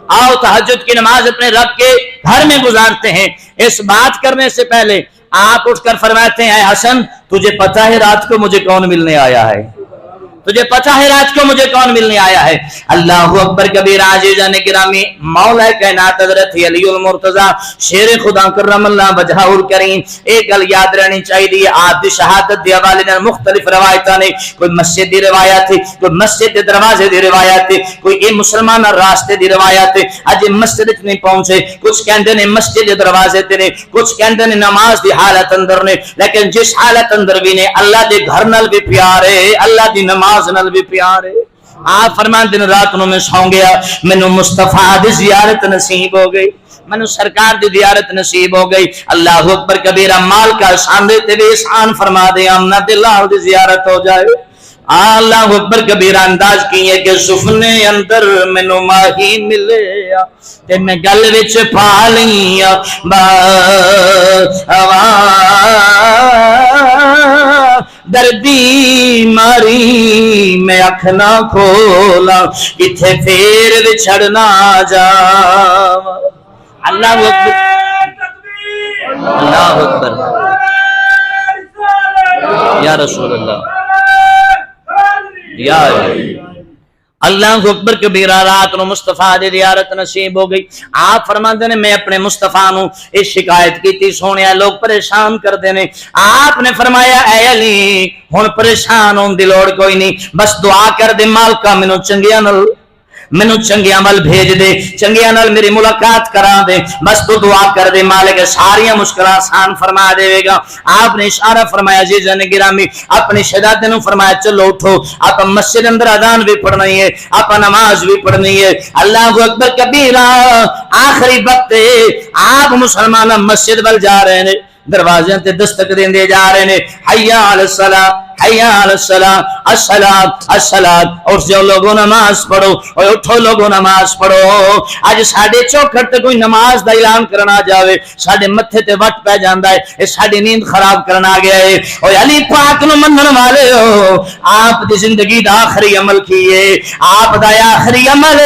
آؤ تہجد کی نماز اپنے رب کے گھر میں گزارتے ہیں. اس بات کرنے سے پہلے آپ اٹھ کر فرماتے ہیں اے حسن تجھے پتہ ہے رات کو مجھے کون ملنے آیا ہے؟ تجھے پتہ ہے رات کو مجھے کون ملنے آیا ہے؟ اللہ اکبر کبیرہ. عزیزان گرامی, مولا کائنات حضرت علی المرتضیٰ شیر خدا کرم اللہ وجہہ الکریم, ایک گل یاد رہنی چاہیے. آپ دی شہادت دی حوالے نال مختلف روایتاں نے, کوئی مسجد دی روایت ہے, کوئی مسجد دے دروازے دی روایت ہے, کوئی اے مسلمان راستے دی روایت ہے. اج مسجد وچ نہیں پہنچے, کچھ کہندے نے مسجد دے دروازے تے نے, کچھ کہندے نے نماز دی حالت اندر نے, لیکن جس حالت اندر بھی نے اللہ دے گھر نال بھی پیار ہے, اللہ دی نماز نال بھی پیار ہے. آپ فرمان دن رات نو میں سو گیا, مینوں مصطفیٰ دی زیارت نصیب ہو گئی, مینوں سرکار دی زیارت نصیب ہو گئی. اللہ اکبر کبیرہ. مال کا احسان دے تے بھی احسان فرما دے, آمنہ دلہ دی زیارت ہو جائے. اللہ اکبر کبیرہ. انداز کی ہے کہ سفنے اندر مینوں ماہی ملے تے میں گل وچ پا لیا دردی ماری اکھ نہ کھولا کتھے پھر وچھڑنا جاواں اللہ اکبر اللہ اکبر یا رسول اللہ یا اللہ اکبر کبیرہ رات نو مصطفیٰ دی زیارت نصیب ہو گئی آپ فرماندے نے میں اپنے مصطفیٰ نو اس شکایت کیتی سونیا لوگ پریشان کردے نے آپ نے فرمایا اے علی ہن پریشان ہون دی لوڑ کوئی نہیں بس دعا کر دے مالکا مینوں چنگیاں نال مینوں چنگے عمل بھیج دے چنگیاں نال میری ملاقات کرا دے بس تو دعا کر دے مالک ساری مشکلات آسان فرما دے گا آپ نے اشارہ فرمایا عزیزان گرامی اپنی شہزادے نو فرمایا چلو اٹھو آپ مسجد اندر اذان بھی پڑھنی ہے آپ نماز بھی پڑھنی ہے اللہ اکبر کبیرہ آخری وقت آپ مسلمان مسجد ول جا رہے ہیں دروازے تے دستک دیندے جا رہے ہیں حی علی الصلاۃ حی علی الصلاۃ الصلاۃ الصلاۃ اور جو لوگوں نماز پڑھو اور اٹھو لوگوں نماز پڑھو اج ساڈے چوکھٹ تے کوئی نماز دا اعلان کرنا جاوے ساڈے متھے تے وٹ پہ جاندا ہے اے ساڈی نیند خراب کرنا آ گیا ہے او علی پاک نو منن والے ہو آپ دی زندگی دا آخری عمل کیے آپ دا آخری عمل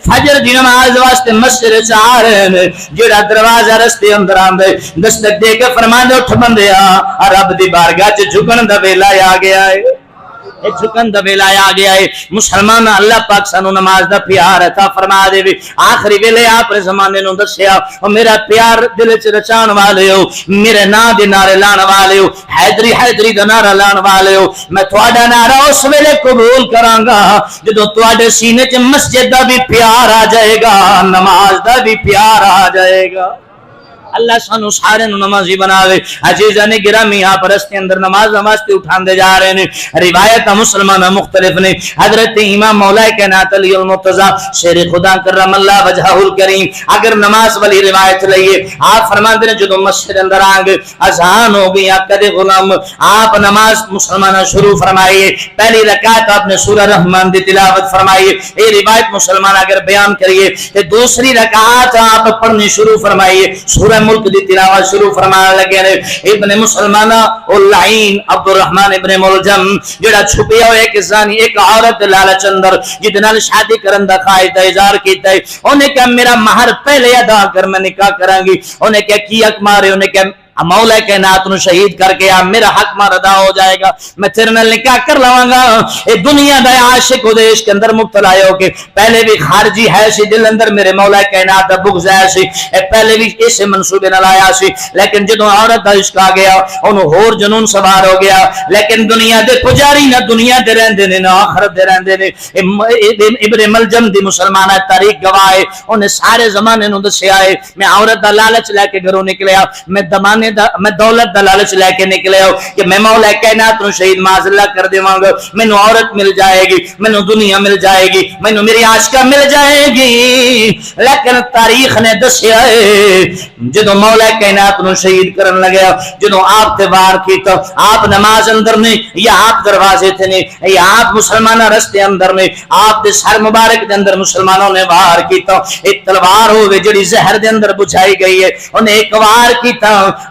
فجر دی نماز واسطے مسجد چ آ رہے ہیں جڑا دروازہ رستے اندر آندے دستک دے کے فرماندے اٹھ بندیا رب دی بارگاہ چ جھکن دا ویلا آ گیا ہے جھکن دا ویلا آ گیا ہے مسلمان اللہ پاک سانو نماز دا پیار عطا فرما دے آخری ویلے آپ نے زمانے نو دسیا او میرا پیار دل وچ رچان والے ہو میرے نام دے نعرے لان والے ہو حیدری حیدری دا نعرہ لان والے ہو میں تہاڈا نعرہ اس ویلے قبول کراں گا جدوں تہاڈے سینے وچ مسجد دا بھی پیار آ جائے گا نماز دا بھی پیار آ جائے گا اللہ سانو سارے نو نمازی بناوے عزیزان گرامی آپ رستے اندر نماز واسطے اٹھاندے جا رہے ہیں روایت مسلمان مختلف نے حضرت امام مولا کائنات علی المرتضی شیر خدا کرم اللہ وجہہ الکریم اگر نماز والی روایت لئیے آپ فرماندے نے جدوں مسجد اندر آ گئے اذان ہو گئی کدے غلام آپ نماز مسلمان شروع فرمائیے پہلی رکعت آپ نے سورہ رحمان دی تلاوت فرمائیے یہ روایت مسلمان اگر بیان کریے کہ دوسری رکعت آپ پڑھنی شروع فرمائیے سورہ ملک دی تلاوت شروع فرمانے لگے نے ابن مسلمانہ اللعین عبد الرحمن ابن ملجم جڑا چھپیا ہوئے ایک زانی ایک عورت لالچ اندر جدے نال شادی کرن دا خواہش دا اظہار کیتا ہے انہیں کہا میرا مہر پہلے ادا کر میں نکاح کراں گی انہیں کہا کی حق مارے انہیں کہا مولا کائنات نو شہید کر کے میرا حق مار ادا ہو جائے گا میں تیرے نال نکاح کر لواں گا اے دنیا دا عاشق و دیش کے اندر مبتلا ہو کے پہلے بھی خارجی ہے سی دل اندر میرے مولا کائنات دا بغض ہے سی اے پہلے بھی اس منصوبے نال آیا سی لیکن جدوں عورت دا عشق آ گیا اونوں ہور جنون سوار ہو گیا لیکن دنیا دے پجاری نہ دنیا دے رہندے نے نہ آخرت دے رہندے نے ابن ملجم دی مسلمانہ تاریخ گواہ ہے اونے سارے زمانے نو دسیا ہے میں عورت دا لالچ لے کے گھروں نکلیا میں دمانے میں دولت دا لالچ لے کے نکلے ہو کہ میں مولا کائنات نو شہید معاذ اللہ کر دیواں گا مینوں عورت مل جائے گی مینوں دنیا مل جائے گی مینوں میری عاشقہ مل جائے گی لیکن تاریخ نے دسیا ہے جدوں مولا کائنات نو شہید کرن لگیا جدوں آپ تے وار کیتا آپ نماز اندر نے یا آپ دروازے تے نے یا آپ مسلمانہ رستے اندر نے آپ دے سر مبارک دے اندر مسلمانوں نے وار کیتا ایک تلوار ہوے جڑی زہر دے اندر بچھائی گئی ہے انہیں ایک وار کیتا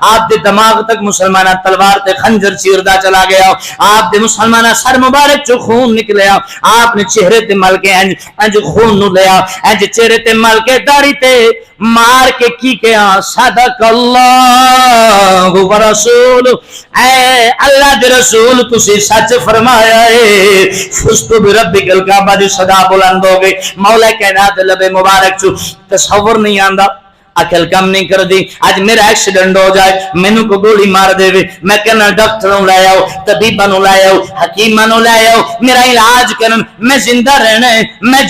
آپ دے دماغ تک مسلمانہ تلوار تے خنجر چیردا چلا گیا آپ دے مسلمانہ سر مبارک چو خون نکلیا آپ نے چہرے تے مل کے انج خون نو لیا انج چہرے تے مل کے داڑھی تے مار کے کی کیا صدق اللہ و رسول اے اللہ دے رسول تسی سچ فرمایا ہے فستو بربک الکعبہ دی صدا بلند ہو گئی مولا کائنات لب مبارک چو تصور نہیں آندا عقل کم نہیں کر دی آج میرا ایکسیڈنٹ ہو جائے مینوں کو گولی مار دے میں کہنا ڈاکٹروں لے آؤ طبیباں نو لے آؤ حکیماں نو لے آؤ میرا علاج کرن میں زندہ رہنا ہے میں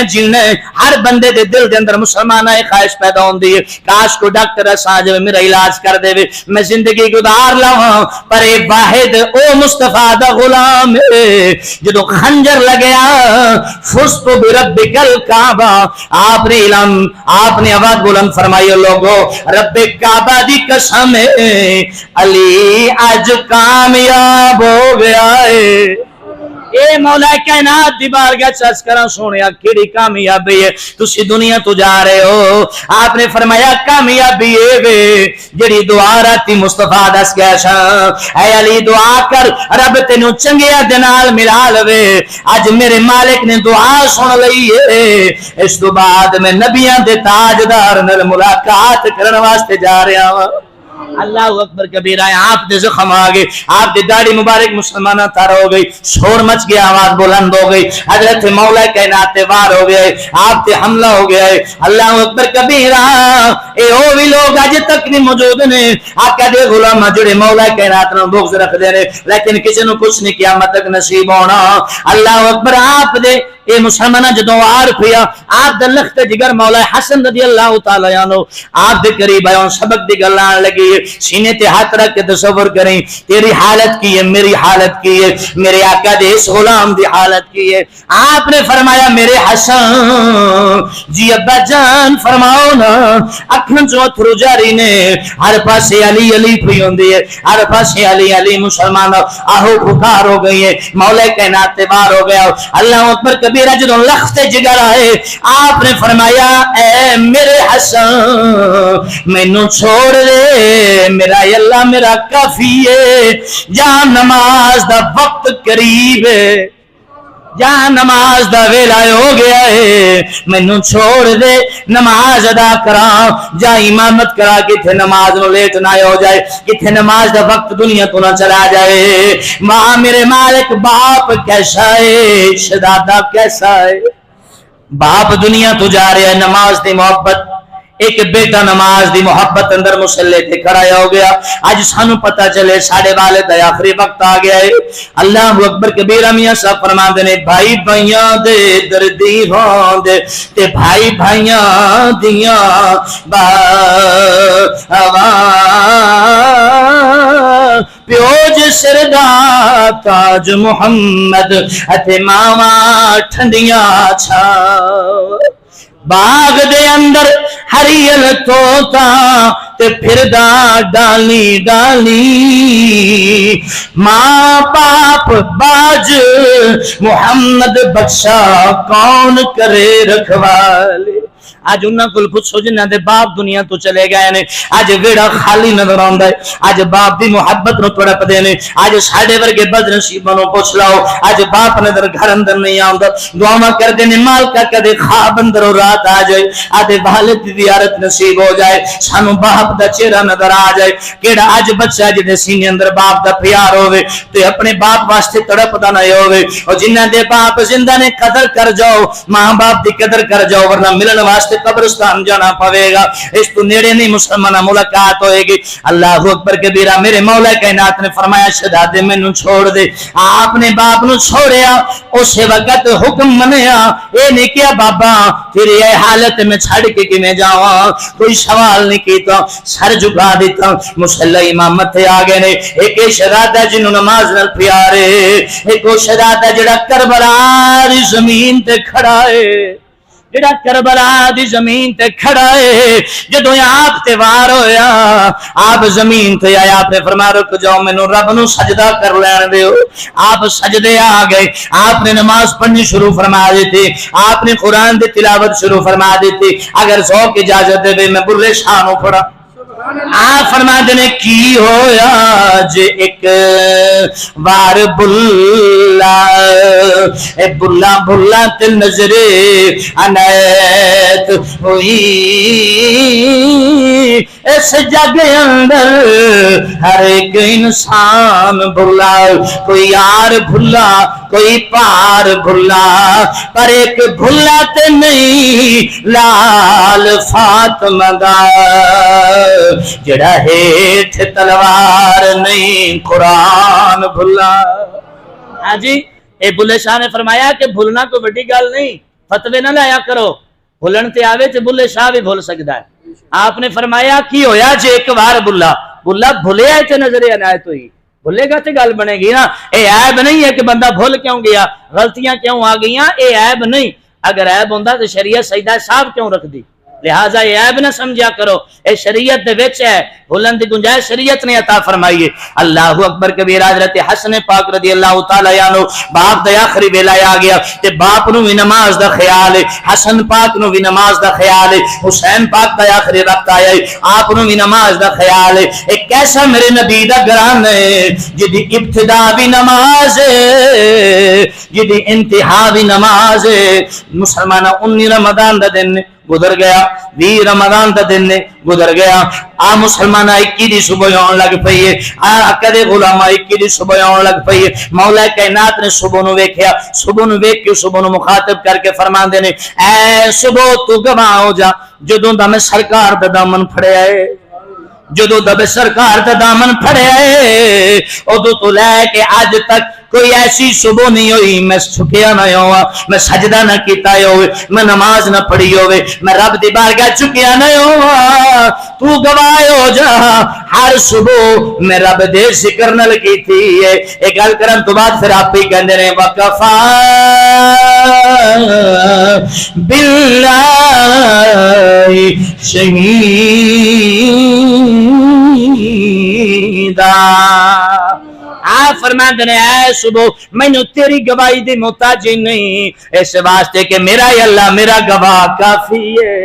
جینا ہے ہر بندے دے دل دے اندر مسلمانہ خواہش پیدا ہوندی ہے کاش کو ڈاکٹر ایسا آ جائے میرا علاج کر دے میں زندگی گزار لواں پر اے واحد او مصطفیٰ دا غلام جدوں خنجر لگیا فزت بربک الکعبہ آپ نے اعلان آپ نے آواز بلند فرمائیے لوگو رب کعبہ دی قسم علی آج کامیاب ہو گیا ہے اے مولا کائنات دی بارگاہ چس کراں سونیا کیڑی کامیابی ہے تسی دنیا تو جا رہے ہو. آپ نے فرمایا کامیابی اے وے جڑی دعا راتی مصطفیٰ دس گیا سا اے علی دعا کر رب تینوں چنگیا دے نال ملا لوے. اج میرے مالک نے دعا سن لئی ہے. اس تو بعد میں نبیاں دے تاجدار نال ملاقات کرن واسطے جا رہا ہوں. اللہ اکبر کبیرہ. آپ دے زخم آگئے, آپ دے داڑھی مبارک مسلمانہ تار ہو گئی, شور مچ گیا, آواز بلند ہو گئی, حضرت مولا کائنات وار ہو گئے, آپ تے حملہ ہو گیا ہے. اللہ اکبر کبیرہ. اے او بھی لوگ اج تک نہیں موجود نے آقا دے غلام جڑے مولا کائنات نال بغض رکھ دے نے لیکن کسی نو کچھ نہیں قیامت تک نصیب ہونا. اللہ اکبر. آپ دے اے مسلمانہ جدوں وار پیا آپ دے لخت جگر مولا حسن رضی اللہ تعالی عنہ آپ دے قریب آئے سبق دی گل آن لگی. سینے تے ہاتھ رکھ کے تصور کریں تیری حالت کی ہے, میری حالت کی ہے, میرے آقا دے اس غلام دی حالت کی ہے. آپ نے فرمایا میرے حسن جی ابا جان فرماؤ نا. اکھن چوں اتھرو جاری نے, ہر پاسے علی علی پئی ہوندی ہے, ہر پاسے علی علی. مسلمان آہو پکار ہو گئی ہے, مولا کائنات بار ہو گیا. اللہ اکبر کبیرہ. جدوں لخت جگر آئے آپ نے فرمایا اے میرے حسن مینوں چھوڑ دے, میرا اللہ میرا کافی ہے, جہاں نماز دا وقت قریب ہے, جہاں نماز دا ویلا ہو گیا ہے, مینوں چھوڑ دے نماز ادا کرا, جا امامت کرا, کتھے نماز نو لیٹ نہ ہو جائے, کتھے نماز دا وقت دنیا تو نہ چلا جائے. ماں میرے مالک باپ کیسا ہے, شہزادہ کیسا ہے. باپ دنیا تو جا رہا ہے, نماز دی محبت, ایک بیٹا نماز دی محبت اندر مسلح تے کھڑا ہو گیا. اج سانو پتہ چلے ساڈے والد دا آخری وقت آ گیا ہے. اللہ اکبر کبیرہ. میاں صاحب فرماندے نے بھائی بھائیاں دے دردی ہون دے تے بھائی بھائیاں دیاں پیوج سردا تاج محمد اتے ماما ٹھنڈیاں چھا. باغ دے اندر ہریل توتا تے پھردا ڈالی ڈالی, ماں باپ باج محمد بخشا کون کرے رکھوالے. اج انہاں کول پوچھو جنہاں دے باپ دنیا تو چلے گئے نے, اج ویڑا خالی نظر آندا ہے, اج باپ دی محبت نو تڑپ دے نے. اج ساڈے ورگے بد نصیباں نو پوچھ لاؤ اج باپ نظر گھر اندر نہیں آندا, دعاواں کردے نے مالکا کدے خواب اندر رات آ جائے, آدے والد دی زیارت نصیب ہو جائے, سانو باپ دا چہرہ نظر آ جائے. کیڑا اج بچہ جدے سینے اندر باپ دا پیار ہوے تے اپنے باپ واسطے تڑپدا نہ ہوے. او جنہاں دے باپ زندہ نے قدر کر جاؤ, ماں باپ دی قدر کر جاؤ, ورنہ ملن واسطے قبرستان جانا پوے گا. اس تو نیڑے نہیں مسلمانہ ملاقات ہوئے گی. اللہ اکبر کبیرہ. میرے مولا کائنات نے فرمایا شہزادے مینوں چھوڑ دے. آپ نے باپ نو چھوڑیا, اس وقت حکم منیا, اے نہیں کیا بابا تیری اے حالت میں چھڑ کے کیویں جاواں, کوئی سوال نہیں کیتا, سر جھکا دیتا. مصلی امامت تے آ گئے نے. ایک شہزادہ جنوں نماز نال پیارے, ایک وہ شہزادہ جڑا کربلا دی زمین تے کھڑا ہے, جڑا کربلا دی زمین تے کھڑا ہے. جدوں آپ تے وار ہویا آپ زمین تے آیا, آپ نے فرمایا رک جاؤ مینوں رب نو سجدہ کر لین دیو. آپ سجدے آ گئے, آپ نے نماز پڑھنی شروع فرما دیتی, آپ نے قرآن دی تلاوت شروع فرما دیتی. اگر ذوق اجازت دے میں برے شاہ نو پڑھا. آپ فرما دینے کی ہویا جے ایک بار بلا, اے بلا بلا تے نظرے عنایت ہوئی, اس جگ اندر ہر ایک انسان بھلا, کوئی یار بھلا کوئی پار بھلا, پر ایک بھلا تے نہیں لال فاطمہ دا, جڑا ہیٹھ تلوار نہیں قرآن بھلا. ہاں جی, اے بلے شاہ نے فرمایا کہ بھولنا کوئی بڑی گل نہیں, فتوے نہ لایا کرو, بھولن تے آوے تے بلے شاہ بھی بھول سکتا ہے. آپ نے فرمایا کی ہویا جے ایک بار بلا, بلا بھولے آئے تے نظر عنایت ہوئی, بھولے گا تے گل بنے گی نا. اے عیب نہیں ہے کہ بندہ بھول کیوں گیا, غلطیاں کیوں آ گئیاں, اے عیب نہیں. اگر عیب ہوندا تے شریعت سجدہ صاحب کیوں رکھ دی, لہذا یہ عیب نہ سمجھا کرو، اے شریعت دے وچ ہے، بھولن دی گنجائش شریعت نے عطا فرمائی ہے۔ اللہ اکبر کبیرہ۔ حضرت حسن پاک رضی اللہ تعالی عنہ باپ دا آخری ویلا آ گیا تے باپ نو بھی نماز دا خیال ہے، حسن پاک نو بھی نماز دا خیال ہے، حسین پاک دا آخری وقت آیا ہے، آپ نو بھی نماز دا خیال ہے۔ ایک ایسا میرے نبی دا گھرانہ ہے جدی ابتدا بھی نماز ہے، جدی انتہا بھی نماز ہے۔ مسلمانہ 19 رمضان دا دن گزر گیا، 20 رمضان دا دن گزر گیا، آ مسلمانہ 21 دی صبح آن لگ پئی ہے، کدے غلامہ 21 دی صبح آن لگ پئی ہے۔ مولا کائنات نے صبح نو ویکھیا، صبح نو ویکھ کے صبح نو مخاطب کر کے فرماندے نے اے صبح تو گواہ ہو جا جدوں دا میں سرکار دا دامن پھڑیا ہے، جدوں دا میں سرکار دا دامن پھڑیا ہے، ادوں تو لے کے اج تک کوئی ایسی صبح نہیں ہوئی میں چھکیا نہ ہوا، میں سجدہ نہ کیتا ہوئے، میں نماز نہ پڑھی ہوئے، میں رب دی بارگاہ چکیا نہ ہوا۔ تو گواہ ہو جا ہر صبح میں رب دے ذکر نال کیتی ہے۔ ایک گل کرن تو بعد پھر آپ ہی کہندے نے وقفا باللہ شہیدا۔ آپ فرماندے نے اے صبح مینوں تیری گواہی دی محتاج نہیں، اس واسطے کہ میرا ہی اللہ میرا گواہ کافی ہے۔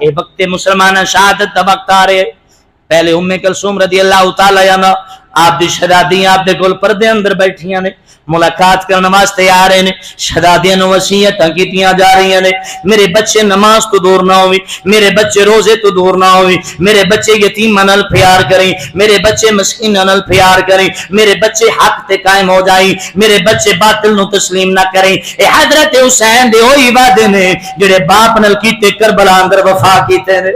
اے وقت مسلمان شہادت دا وقت آ رہے، پہلے ام کلثوم رضی اللہ تعالی عنہ آپ دی شہزادیاں آپ دے کول پردے اندر بیٹھیاں نے، ملاقات کرنے واسطے آ رہے نے، شہزادیاں نو وصیتاں کیتیاں جا رہی نے، میرے بچے نماز تو دور نہ ہوئی، میرے بچے روزے تو دور نہ ہوئی، میرے بچے یتیماں نال پیار کریں، میرے بچے مسکیناں نال پیار کریں، میرے بچے حق تے قائم ہو جائیں، میرے بچے باطل نو تسلیم نہ کریں۔ اے حضرت حسین دے ہوئی وعدے نے جڑے باپ نال کیتے کربلا اندر وفا کیتے نے،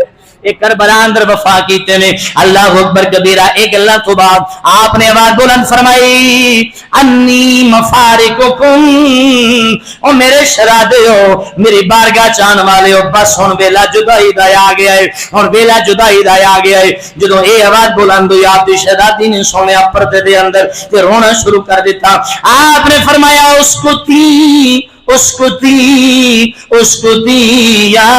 ایک کربلا اندر وفا کیتے نے۔ اللہ اکبر کبیرہ۔ ایک اللہ تو بعد آپ نے آواز بلند فرمائی انی مفارقکم، او میرے شہزادے ہو، میری بارگاہ چان والے ہو، بس ہن ویلا جدائی دا آ گیا ہے، ہن ویلا جدائی دا آ گیا ہے۔ جدوں اے آواز بلند ہوئی آپ دی شہزادی نے سونیا پردے دے اندر تے رونا شروع کر دیتا۔ آپ نے فرمایا اسکتی اسکتی اسکتی یا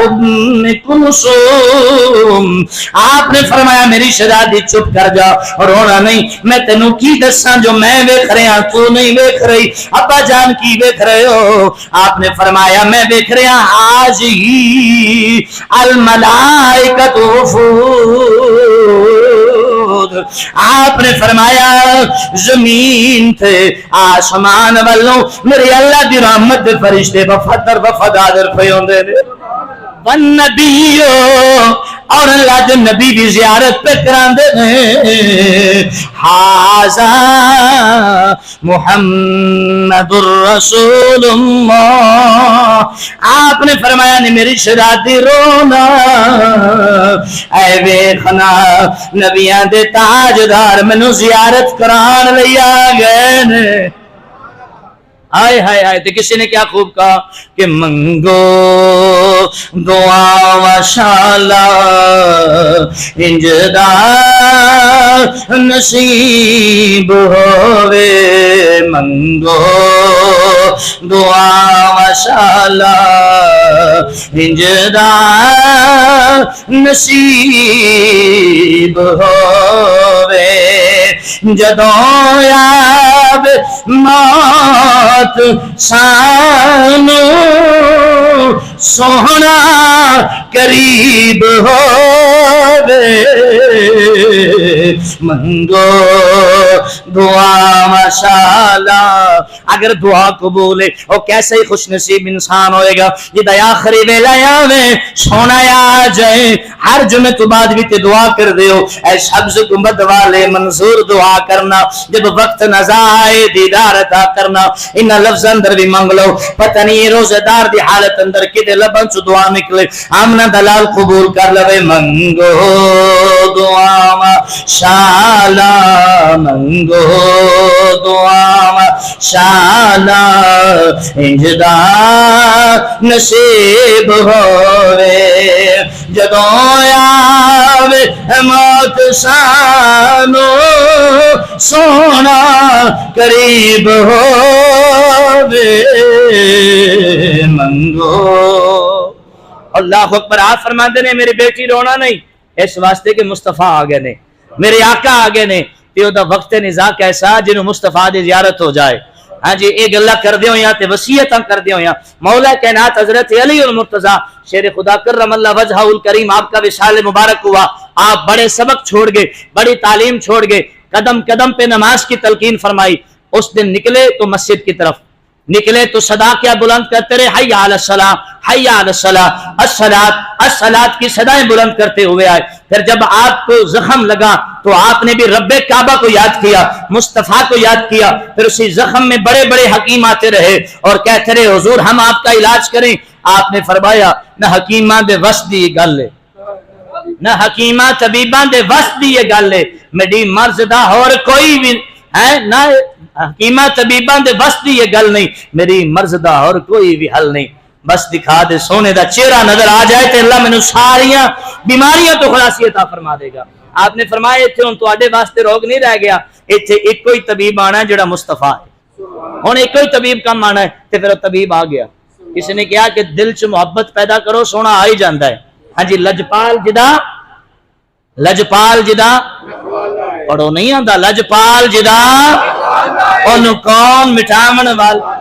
ام کلثوم، آپ نے فرمایا میری شہزادی چپ کر جا، رونا نہیں، میں تینوں کی دساں جو میں ویکھ رہا تو نہیں ویکھ رہی، ابا جان کی ویکھ رہے ہو؟ آپ نے فرمایا میں ویکھ رہا آج ہی الملائکۃ وفود۔ آپ نے فرمایا زمین تھے آسمان والوں میرے اللہ دی رحمت دے فرشتے وفادار وفادار پے ہوندے نے، والنبی اور اللہ دے نبی بھی زیارت پہ کراندے نے۔ ھذا محمد الرسول اللہ، آپ نے فرمایا نہیں میری شہزادی رونا، اے ویکھنا نبیاں دے تاجدار مینوں زیارت کران لئی آ گئے نے۔ آئے ہائے ہائے۔ تو کسی نے کیا خوب کہا کہ منگو دعا ماشاءاللہ انجدا نصیب ہوئے، منگو دعا ماشاءاللہ انجدا نصیب ہوئے، جدوں یاب موت سانو سونا قریب ہووے، منگو دعا ماشاءاللہ۔ اگر دعا قبول ہے وہ کیسے ہی خوش نصیب انسان ہوئے گا جدا آخری ویلا آوے سونا آ جائے۔ ہر جمعے تو بعد بھی تے دعا کر دیو، اے سبز گنبد والے منظور دعا کرنا، جب وقت نظر آئے دیدار عطا کرنا۔ ان لفظ اندر بھی منگ لو، پتہ نہیں روزے دار دی حالت اندر کدے لبن چ دعا نکلے، آمنا دلال قبول کر لوے۔ منگو دعا ماشاءاللہ، منگو دعا ماشاءاللہ انجدا نصیب ہوئے، جدوں آوے موت سانو سونا قریب ہووے، منگو اللہ اکبر. آپ فرماتے نے میری بیٹی رونا نہیں اس واسطے کہ مصطفیٰ آ گئے نے, میرے آقا آ گئے نے. تے دا وقت نزا کیسا جنہوں مصطفیٰ دی زیارت ہو جائے. ہاں جی یہ گلا کر دے ہویا تے وصیتاں کر دے ہویا. مولا کائنات حضرت علی المرتضیٰ شیر خدا کرم اللہ وجہہ الکریم آپ کا وصال مبارک ہوا. آپ بڑے سبق چھوڑ گئے, بڑی تعلیم چھوڑ گئے, قدم قدم پہ نماز کی تلقین فرمائی. اس دن نکلے تو مسجد کی طرف نکلے تو صدا کیا بلند کرتے رہے, حی علی الصلاۃ حی علی الصلاۃ الصلاۃ الصلاۃ کی صدائیں بلند کرتے ہوئے آئے. پھر جب آپ کو زخم لگا تو آپ نے بھی رب کعبہ کو یاد کیا, مصطفیٰ کو یاد کیا. پھر اسی زخم میں بڑے بڑے حکیم آتے رہے اور کہتے رہے حضور ہم آپ کا علاج کریں. آپ نے فرمایا نہ حکیماں دے وس دی یہ گل ہے, نہ حکیماں طبیباں دے وس دی یہ گل ہے, میری مرض دا اور کوئی بھی ہے نہ حکیمہ طبیباں دے بس دی یہ گل نہیں, میری مرض دا اور کوئی بھی حل نہیں. بس دکھا دے سونے دا چہرہ نظر آ جائے تے اللہ مینوں ساریاں بیماریاں تو خلاصی عطا فرما دے گا. آپ نے فرمایا ایتھے ہن تواڈے واسطے روگ نہیں رہ گیا, ایتھے ایک کوئی طبیب آنا ہے جڑا مصطفیٰ ہے. ہن ایک کوئی طبیب کم آنا ہے تے پھر طبیب آ گیا. کسی نے کہا کہ دل چ محبت پیدا کرو سونا آ ہی جاندا ہے. ہاں جی لجپال جدا پڑھو نہیں آندا, لجپال جدا اونوں کون مٹھاون والا.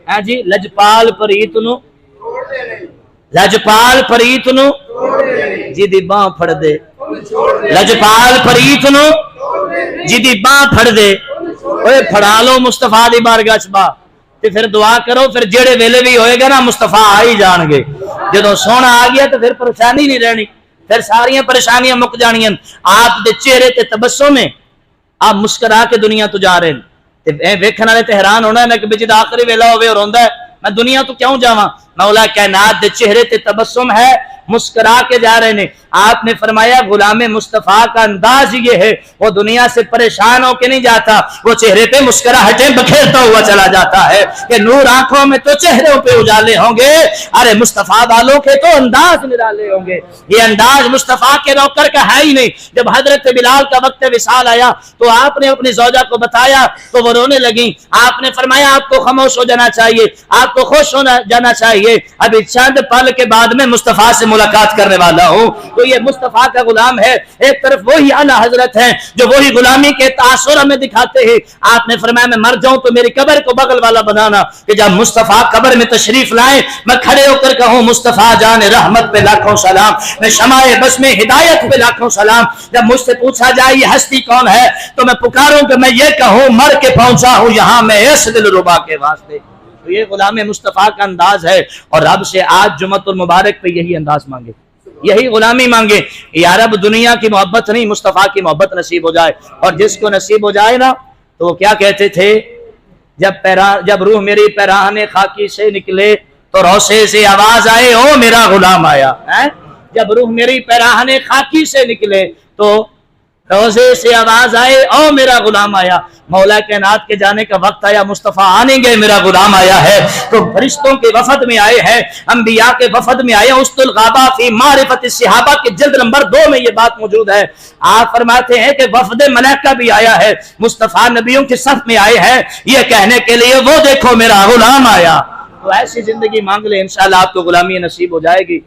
ہاں جی لجپال پریت نو جی دی باں پھڑ دے, لجپال پریت نو جی دی باں پھڑ دے. اوے پھڑا لو مصطفیٰ دی بارگاہ چ با تے پھر دعا کرو. پھر جڑے ویلے بھی ہوئے گا نا مصطفیٰ آ ہی جان گے. جدوں سونا آ گیا تو پھر پریشانی نہیں رہنی, پھر ساریاں پریشانیاں مک جانیاں. آپ دے چہرے تے تبسم میں آپ مسکرا کے دنیا تو جا رہے ہیں. ویکھن والے تے حیران ہونا ہے کہ بچ آخری ویلا ہوے اور ہوندا ہے میں دنیا تو کیوں جاواں. مولا کائنات دے چہرے تے تبسم ہے, مسکرا کے جا رہے ہیں. آپ نے فرمایا غلام مصطفیٰ کا انداز یہ ہے وہ دنیا سے پریشان ہو کے نہیں جاتا, وہ چہرے پہ مسکراہٹیں بکھیرتا ہوا چلا جاتا ہے کہ نور آنکھوں میں تو چہروں پہ اجالے ہوں گے, ارے مصطفیٰ والوں کے تو انداز نرالے ہوں گے. یہ انداز مصطفیٰ کے نوکر کا ہے ہی نہیں. جب حضرت بلال کا وقت وصال آیا تو آپ نے اپنی زوجہ کو بتایا تو وہ رونے لگی. آپ نے فرمایا آپ کو خاموش ہو جانا چاہیے, آپ کو خوش ہو جانا چاہیے, ابھی چند پل کے بعد میں مصطفیٰ سے ملاقات کرنے والا ہوں. تو یہ مصطفیٰ کا غلام ہے. ایک طرف وہی اعلیٰ حضرت ہیں جو وہی غلامی کے تاثر ہمیں دکھاتے ہیں. آپ نے فرمایا میں مر جاؤں تو میری قبر کو بغل والا بنانا کہ جب مصطفیٰ قبر میں تشریف لائیں میں کھڑے ہو کر کہوں مصطفیٰ جان رحمت پہ لاکھوں سلام, میں شمع بس میں ہدایت پہ لاکھوں سلام. جب مجھ سے پوچھا جائے یہ ہستی کون ہے تو میں پکاروں کہ میں یہ کہوں مر کے پہنچا ہوں یہاں میں اس دلربا کے واسطے. تو یہ غلام مصطفیٰ کا انداز ہے. اور رب سے آج جمعۃ المبارک پہ یہی انداز مانگے, یہی غلامی مانگے. یا رب دنیا کی محبت نہیں مصطفیٰ کی محبت نصیب ہو جائے. اور جس کو نصیب ہو جائے نا تو وہ کیا کہتے تھے, جب روح میری پیراہن خاکی سے نکلے تو روسے سے آواز آئے او میرا غلام آیا. جب روح میری پیراہن خاکی سے نکلے تو روزے سے آواز آئے او میرا غلام آیا. مولا کائنات کے جانے کا وقت آیا, مصطفیٰ آنے گئے, میرا غلام آیا ہے. تو فرشتوں کے وفد میں آئے ہیں, انبیاء کے وفد میں آئے. اسد الغابہ فی معرفت الصحابہ کے جلد نمبر 2 میں یہ بات موجود ہے. آپ فرماتے ہیں کہ وفد ملائکہ بھی آیا ہے, مصطفیٰ نبیوں کے صف میں آئے ہیں یہ کہنے کے لیے وہ دیکھو میرا غلام آیا. تو ایسی زندگی مانگ لے انشاءاللہ آپ کو غلامی نصیب ہو جائے گی.